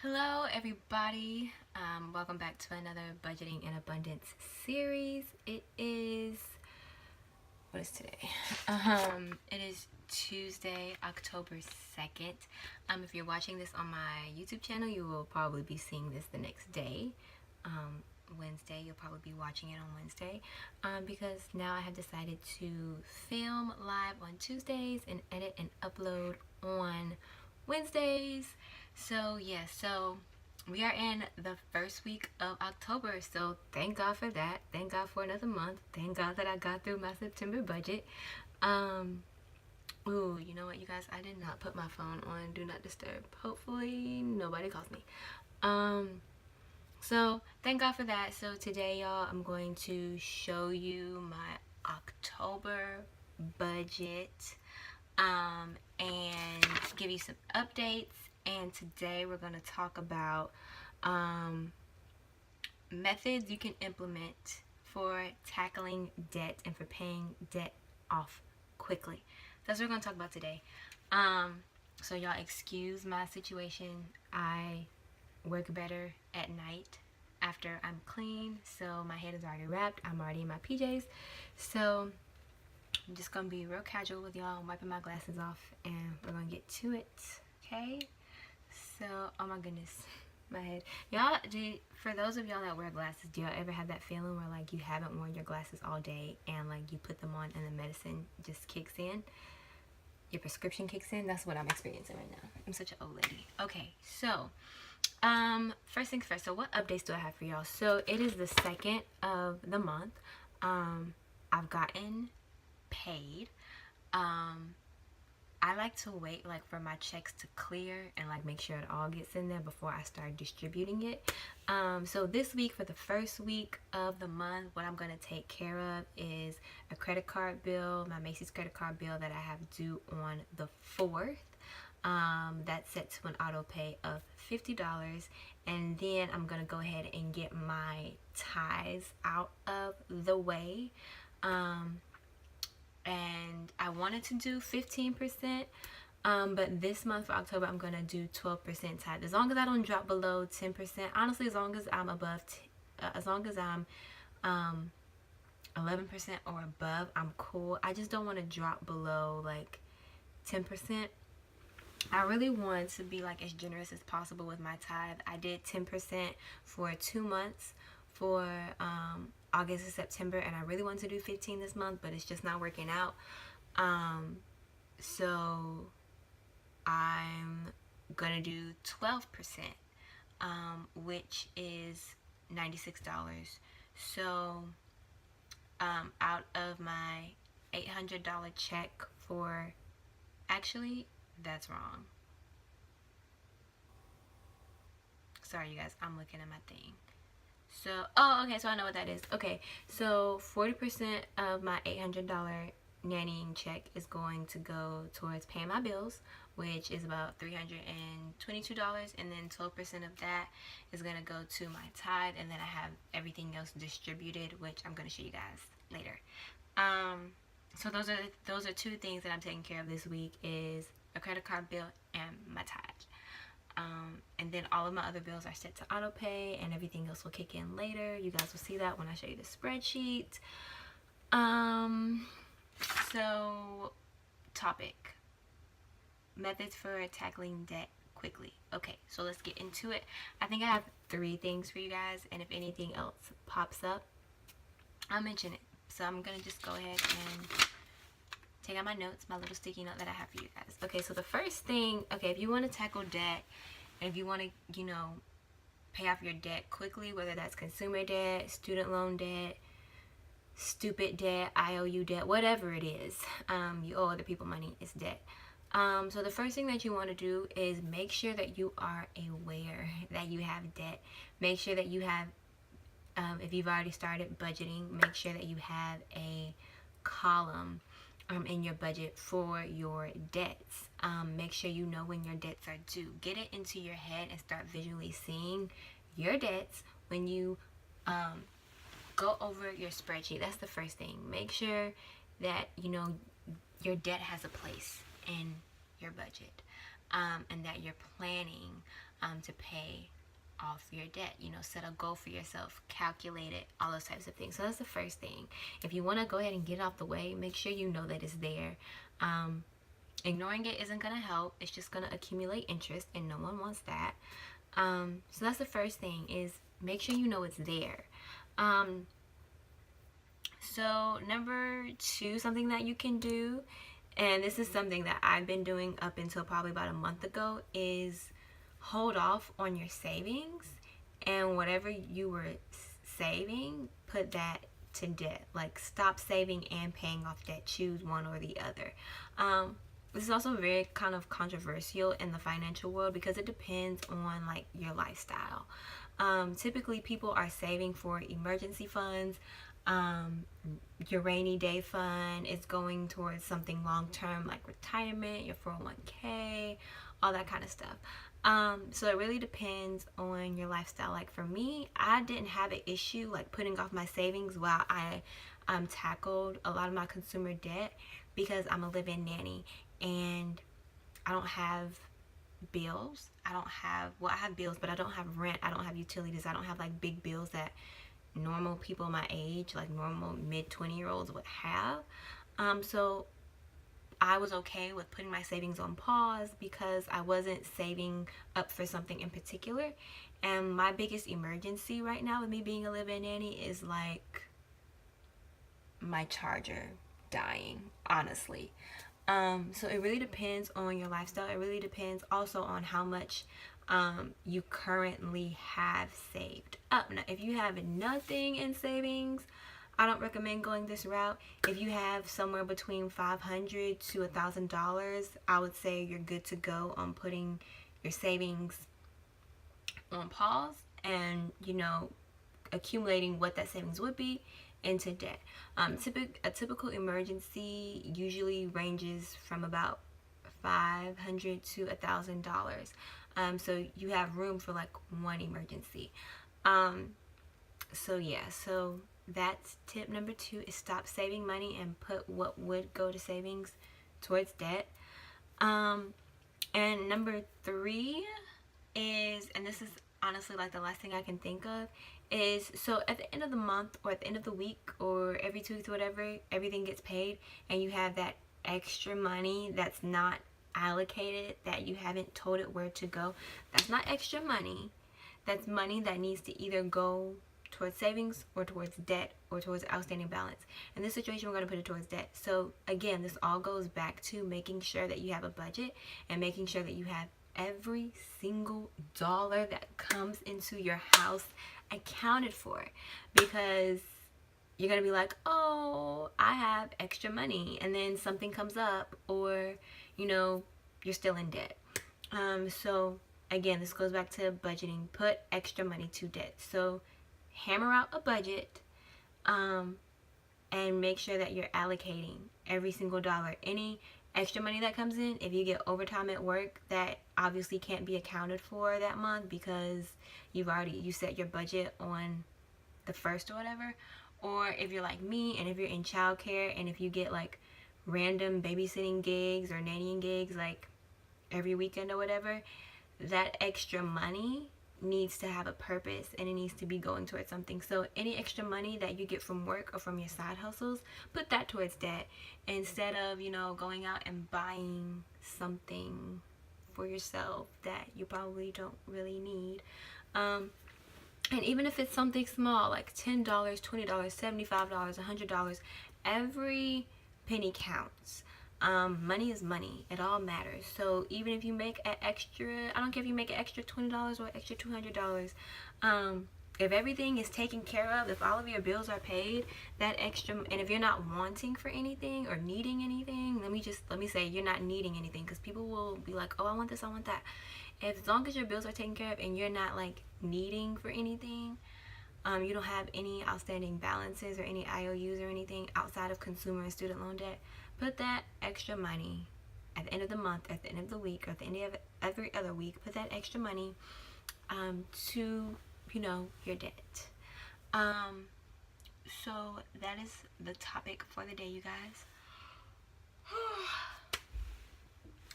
Hello everybody, welcome back to another Budgeting in Abundance series. What is today? It is Tuesday, October 2nd. If you're watching this on my YouTube channel, you will probably be seeing this the next day. Wednesday, you'll probably be watching it on Wednesday, because now I have decided to film live on Tuesdays and edit and upload on Wednesdays. So we are in the first week of October, so thank God for that. Thank God for another month. Thank God that I got through my September budget. Ooh, you know what, you guys, I did not put my phone on Do Not Disturb. Hopefully nobody calls me. So thank God for that. So today, y'all, I'm going to show you my October budget, and give you some updates. And today we're going to talk about methods you can implement for tackling debt and for paying debt off quickly. That's what we're going to talk about today. So y'all excuse my situation. I work better at night after I'm clean, so my head is already wrapped. I'm already in my PJs, so I'm just gonna be real casual with y'all. I'm wiping my glasses off and we're gonna get to it. Okay, so oh my goodness, my head. Y'all, for those of y'all that wear glasses, do y'all ever have that feeling where like you haven't worn your glasses all day and like you put them on and the medicine just kicks in, your prescription kicks in? That's what I'm experiencing right now. I'm such an old lady. Okay, so first things first, so what updates do I have for y'all? So it is the 2nd of the month. I've gotten paid. I like to wait like for my checks to clear and like make sure it all gets in there before I start distributing it. So this week, for the first week of the month, what I'm going to take care of is a credit card bill, my Macy's credit card bill that I have due on the 4th. That's set to an auto pay of $50, and then I'm gonna go ahead and get my tithes out of the way. And I wanted to do 15%, but this month for October I'm gonna do 12% tithe. As long as I don't drop below 10%, honestly, as long as I'm above, as long as I'm 11% or above, I'm cool. I just don't want to drop below like 10%. I really want to be like as generous as possible with my tithe. I did 10% for 2 months for August and September, and I really want to do 15 this month, but it's just not working out. So I'm gonna do 12%, which is $96. So out of my $800 check for, actually, that's wrong. Sorry, you guys, I'm looking at my thing. So, oh, okay, so I know what that is. Okay, so 40% of my $800 nannying check is going to go towards paying my bills, which is about $322, and then 12% of that is going to go to my tithe, and then I have everything else distributed, which I'm going to show you guys later. So those are two things that I'm taking care of this week, is a credit card bill and my tithe. And then all of my other bills are set to auto pay, and everything else will kick in later. You guys will see that when I show you the spreadsheet. So topic, methods for tackling debt quickly. Okay, so let's get into it. I think I have 3 things for you guys, and if anything else pops up, I'll mention it. So I'm gonna just go ahead and take out my notes, my little sticky note that I have for you guys. Okay, so the first thing, okay, if you want to tackle debt, and if you want to, you know, pay off your debt quickly, whether that's consumer debt, student loan debt, stupid debt, IOU debt, whatever it is, you owe other people money, it's debt. So the first thing that you want to do is make sure that you are aware that you have debt. Make sure that you have, if you've already started budgeting, make sure that you have a column in your budget for your debts. Make sure you know when your debts are due. Get it into your head and start visually seeing your debts when you go over your spreadsheet. That's the first thing. Make sure that you know your debt has a place in your budget. and that you're planning to pay off your debt. You know, set a goal for yourself, calculate it, all those types of things. So that's the first thing. If you want to go ahead and get it off the way, make sure you know that it's there. Ignoring it isn't going to help. It's just going to accumulate interest, and no one wants that. So that's the first thing, is make sure you know it's there. So number two, something that you can do, and this is something that I've been doing up until probably about a month ago, is hold off on your savings, and whatever you were saving, put that to debt. Like, stop saving and paying off debt. Choose one or the other. This is also very kind of controversial in the financial world because it depends on like your lifestyle. Typically people are saving for emergency funds. Your rainy day fund is going towards something long term like retirement, your 401k, all that kind of stuff. So it really depends on your lifestyle. Like for me, I didn't have an issue like putting off my savings while I tackled a lot of my consumer debt, because I'm a live-in nanny and I don't have bills. I have bills, but I don't have rent. I don't have utilities. I don't have like big bills that normal people my age, like normal mid-20-year-olds would have. So I was okay with putting my savings on pause because I wasn't saving up for something in particular. And my biggest emergency right now with me being a live-in nanny is like my charger dying, honestly. So it really depends on your lifestyle. It really depends also on how much you currently have saved up. Now, if you have nothing in savings, I don't recommend going this route. If you have somewhere between $500 to $1,000, I would say you're good to go on putting your savings on pause and, you know, accumulating what that savings would be into debt. A typical emergency usually ranges from about $500 to $1,000. So you have room for like one emergency. So yeah, so that's tip number two, is stop saving money and put what would go to savings towards debt. And number three is, and this is honestly like the last thing I can think of, is so at the end of the month or at the end of the week or every 2 weeks or whatever, everything gets paid and you have that extra money that's not allocated, that you haven't told it where to go. That's not extra money. That's money that needs to either go towards savings or towards debt or towards outstanding balance. In this situation, we're going to put it towards debt. So again, this all goes back to making sure that you have a budget and making sure that you have every single dollar that comes into your house accounted for, because you're gonna be like, oh, I have extra money, and then something comes up, or you know, you're still in debt. So again, this goes back to budgeting. Put extra money to debt. So hammer out a budget, and make sure that you're allocating every single dollar. Any extra money that comes in, if you get overtime at work, that obviously can't be accounted for that month because you set your budget on the first or whatever. Or if you're like me and if you're in childcare and if you get like random babysitting gigs or nannying gigs like every weekend or whatever, that extra money needs to have a purpose and it needs to be going towards something. So any extra money that you get from work or from your side hustles, put that towards debt instead of, you know, going out and buying something for yourself that you probably don't really need. And even if it's something small like $10, $20, $75, $100, every penny counts. Money is money. It all matters. So even if you make an extra, I don't care if you make an extra $20 or extra $200, if everything is taken care of, if all of your bills are paid, that extra, and if you're not wanting for anything or needing anything, let me say you're not needing anything, because people will be like, oh, I want this, I want that. As long as your bills are taken care of and you're not like needing for anything, you don't have any outstanding balances or any IOUs or anything outside of consumer and student loan debt, put that extra money at the end of the month, at the end of the week, or at the end of every other week, put that extra money to, you know, your debt. So that is the topic for the day, you guys.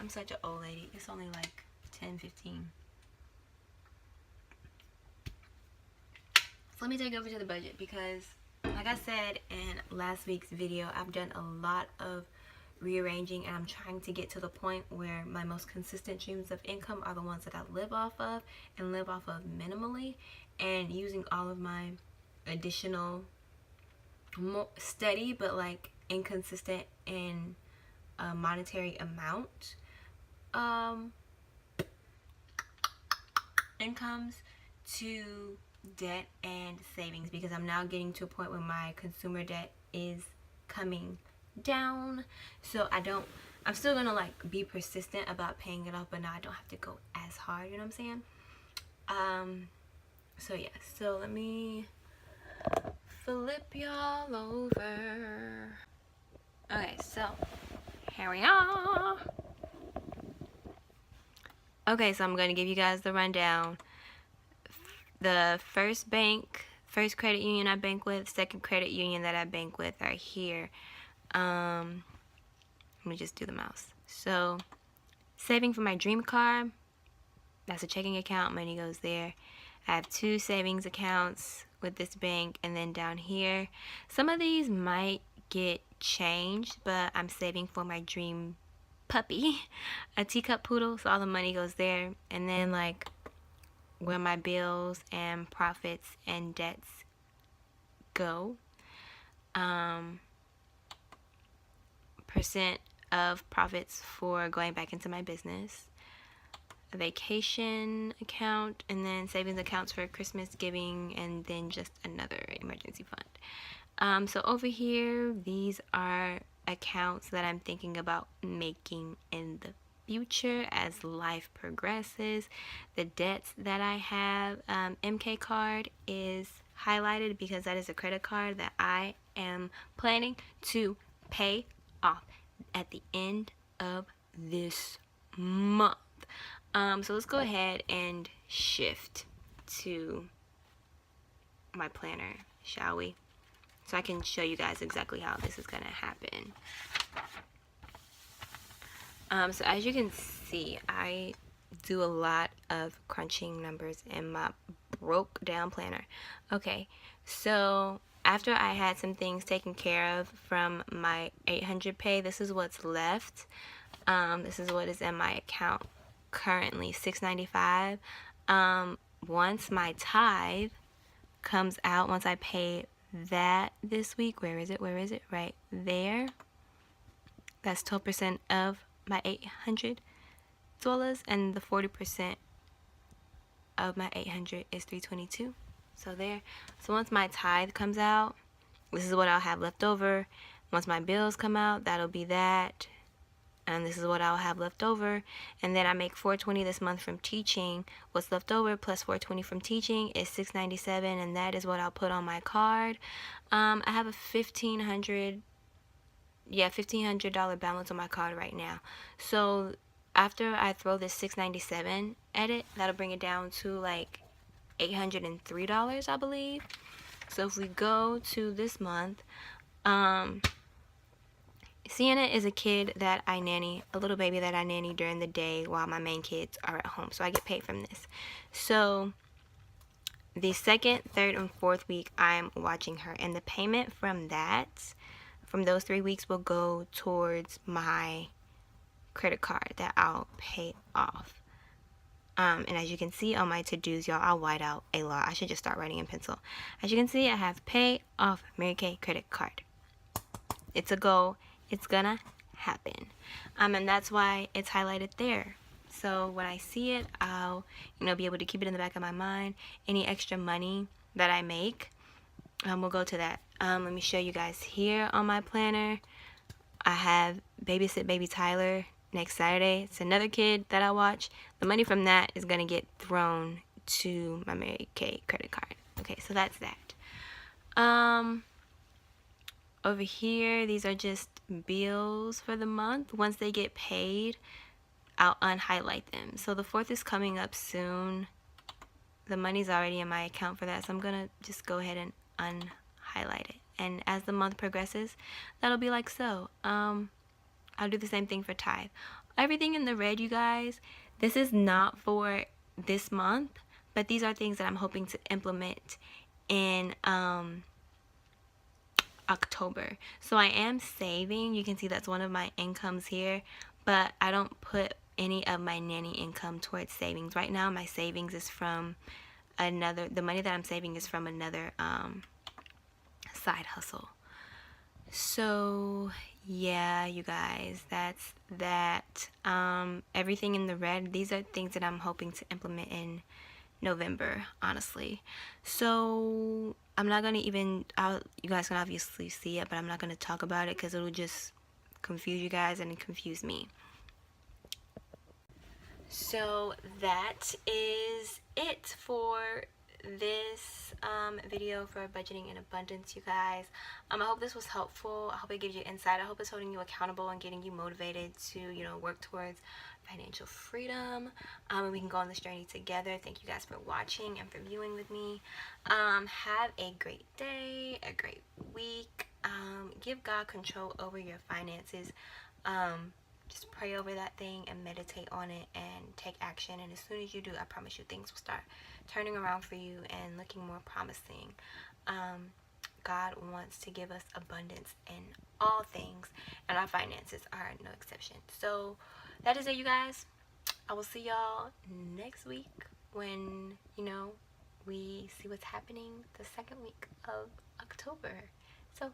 I'm such an old lady. It's only like 10:15. So let me take over to the budget because, like I said in last week's video, I've done a lot of rearranging, and I'm trying to get to the point where my most consistent streams of income are the ones that I live off of and live off of minimally, and using all of my additional steady but like inconsistent in a monetary amount incomes to debt and savings, because I'm now getting to a point where my consumer debt is coming down. So I'm still gonna like be persistent about paying it off, but now I don't have to go as hard, you know what I'm saying? So yeah, so let me flip y'all over. Okay, so here we are. Okay, so I'm going to give you guys the rundown. The first credit union I bank with, second credit union that I bank with are here. Let me just do the mouse. So, saving for my dream car, that's a checking account, money goes there. I have 2 savings accounts with this bank, and then down here, some of these might get changed, but I'm saving for my dream puppy, a teacup poodle, so all the money goes there. And then like where my bills and profits and debts go, percent of profits for going back into my business, a vacation account, and then savings accounts for Christmas giving, and then just another emergency fund. So over here, these are accounts that I'm thinking about making in the future as life progresses. The debts that I have, MK card is highlighted because that is a credit card that I am planning to pay off at the end of this month. So let's go ahead and shift to my planner, shall we? So I can show you guys exactly how this is going to happen. So as you can see, I do a lot of crunching numbers in my broke down planner. Okay, so after I had some things taken care of from my 800 pay, this is what's left. This is what is in my account currently, $695. Once my tithe comes out, once I pay that this week, where is it right there, that's 12% of my $800, and the 40% of my 800 is $322. So there. So once my tithe comes out, this is what I'll have left over. Once my bills come out, that'll be that, and this is what I'll have left over. And then I make $420 this month from teaching. What's left over plus $420 from teaching is $697, and that is what I'll put on my card. I have a $1,500 balance on my card right now. So after I throw this $697 at it, that'll bring it down to like $803, I believe. So if we go to this month, Sienna is a kid that I nanny, a little baby that I nanny during the day while my main kids are at home. So I get paid from this. So the second, third, and fourth week, I'm watching her. And the payment from that, from those 3 weeks, will go towards my credit card that I'll pay off. And as you can see on my to-dos, y'all, I'll white out a lot. I should just start writing in pencil. As you can see, I have pay off Mary Kay credit card. It's a goal. It's gonna happen. And that's why it's highlighted there. So when I see it, I'll, be able to keep it in the back of my mind. Any extra money that I make, we'll go to that. Let me show you guys here on my planner. I have Babysit Baby Tyler next Saturday. It's another kid that I watch. The money from that is gonna get thrown to my Mary Kay credit card. Okay, so that's that. Over here, these are just bills for the month. Once they get paid, I'll unhighlight them. So the 4th is coming up soon. The money's already in my account for that, so I'm gonna just go ahead and unhighlight it. And as the month progresses, that'll be like so. I'll do the same thing for tithe. everything in the red, you guys, this is not for this month, but these are things that I'm hoping to implement in October. So I am saving. You can see that's one of my incomes here, but I don't put any of my nanny income towards savings. Right now my savings is from the money that I'm saving is from another side hustle. So yeah, you guys, that's that. Everything in the red, these are things that I'm hoping to implement in November, honestly. So I'm not gonna even, you guys can obviously see it, but I'm not gonna talk about it because it'll just confuse you guys and confuse me. So that is it for this video for budgeting and abundance, you guys. I hope this was helpful. I hope it gives you insight. I hope it's holding you accountable and getting you motivated to, you know, work towards financial freedom, and we can go on this journey together. Thank you guys for watching and for viewing with me. Have a great day, a great week. Give God control over your finances. Just pray over that thing and meditate on it and take action. And as soon as you do, I promise you things will start turning around for you and looking more promising. God wants to give us abundance in all things, and our finances are no exception. So that is it, you guys. I will see y'all next week when, you know, we see what's happening the second week of October. So